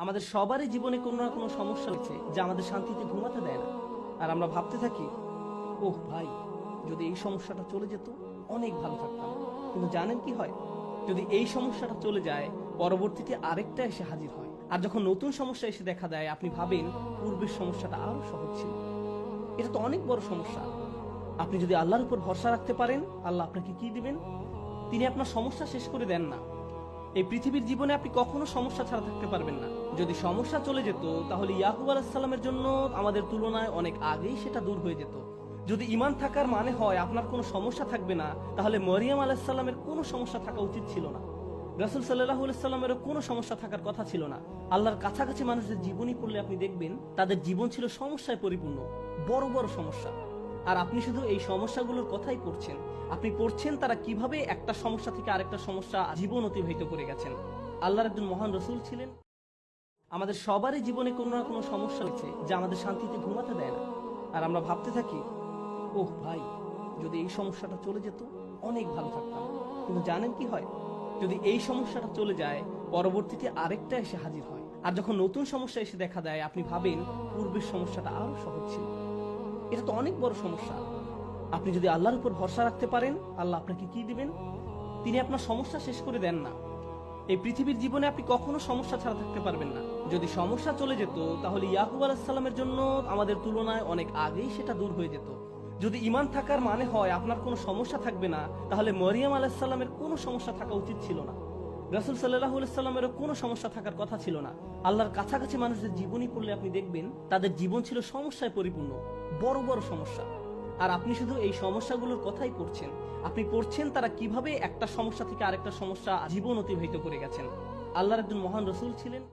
আমাদের সবারই জীবনে কোনো না কোনো সমস্যা হচ্ছে যা আমাদের শান্তিতে ঘুমাতে দেয় না। আর আমরা ভাবতে থাকি, ওহ ভাই, যদি এই সমস্যাটা চলে যেত অনেক ভালো থাকতাম। কিন্তু জানেন কি হয়? যদি এই সমস্যাটা চলে যায়, পরবর্তীতে আরেকটা এসে হাজির হয়। আর যখন নতুন সমস্যা এসে দেখা দেয়, আপনি ভাবেন পূর্বের সমস্যাটা আরো সহজ ছিল। এটা তো অনেক বড় সমস্যা। আপনি যদি আল্লাহর উপর ভরসা রাখতে পারেন, আল্লাহ আপনাকে কি দিবেন? তিনি আপনার সমস্যা শেষ করে দেন না। এই পৃথিবীর জীবনে আপনি কখনো সমস্যা ছাড়া থাকতে পারবেন না। যদি সমস্যা চলে যেত, তাহলে ইয়াকুব আলাইহিস সালামের জন্য আমাদের তুলনায় অনেক আগেই সেটা দূর হয়ে যেত। যদি ঈমান থাকার মানে হয় আপনার কোনো সমস্যা থাকবে না, তাহলে মরিয়ম আলাইহিস সালামের কোনো সমস্যা থাকা উচিত ছিল না। রাসূল সাল্লাল্লাহু আলাইহি সাল্লামেরও কোনো সমস্যা থাকার কথা ছিল না। আল্লাহর কাছাকাছি মানুষদের জীবনী পড়লে আপনি দেখবেন তাদের জীবন ছিল সমস্যায় পরিপূর্ণ, বড় বড় সমস্যা। আর আপনি শুধু এই সমস্যাগুলোর কথাই পড়ছেন। আপনি পড়ছেন তারা কিভাবে একটা সমস্যা থেকে আরেকটা সমস্যা জীবন অতিবাহিত করে গেছেন। আল্লাহর একজন মহান রসুল ছিলেন। আমাদের সবারই জীবনে কোনো না কোনো সমস্যা আছে যা আমাদের শান্তিতে ঘুমাতে দেয় না। আর আমরা ভাবতে থাকি, ওহ ভাই, যদি এই সমস্যাটা চলে যেত অনেক ভালো থাকতাম। কিন্তু জানেন কি হয়? যদি এই সমস্যাটা চলে যায়, পরবর্তীতে আরেকটা এসে হাজির হয়। আর যখন নতুন সমস্যা এসে দেখা দেয়, আপনি ভাবেন পূর্বের সমস্যাটা আরো সহজ ছিল। এটা তো অনেক বড় সমস্যা। আপনি যদি আল্লাহর উপর ভরসা রাখতে পারেন, আল্লাহ আপনাকে কি দিবেন? তিনি আপনার সমস্যা শেষ করে দেন না। এই পৃথিবীর জীবনে আপনি কখনো সমস্যা ছাড়া থাকতে পারবেন না। যদি সমস্যা চলে যেত, তাহলে ইয়াকুব আলাইহিস সালামের জন্য আমাদের তুলনায় অনেক আগেই সেটা দূর হয়ে যেত। যদি ঈমান থাকার মানে হয় আপনার কোনো সমস্যা থাকবে না, তাহলে মরিয়ম আলাইহিস সালামের কোনো সমস্যা থাকা উচিত ছিল না। রাসূল সাল্লাল্লাহু আলাইহি সাল্লামেরও কোনো সমস্যা থাকার কথা ছিল না। আল্লাহর কাছাকাছি মানুষদের জীবনী পড়লে আপনি দেখবেন তাদের জীবন ছিল সমস্যায় পরিপূর্ণ, বড় বড় সমস্যা। আর আপনি শুধু এই সমস্যাগুলোর কথাই পড়ছেন। আপনি পড়ছেন তারা কিভাবে একটা সমস্যা থেকে আরেকটা সমস্যা জীবন অতিবাহিত করে গেছেন। আল্লাহর একজন মহান রসুল ছিলেন।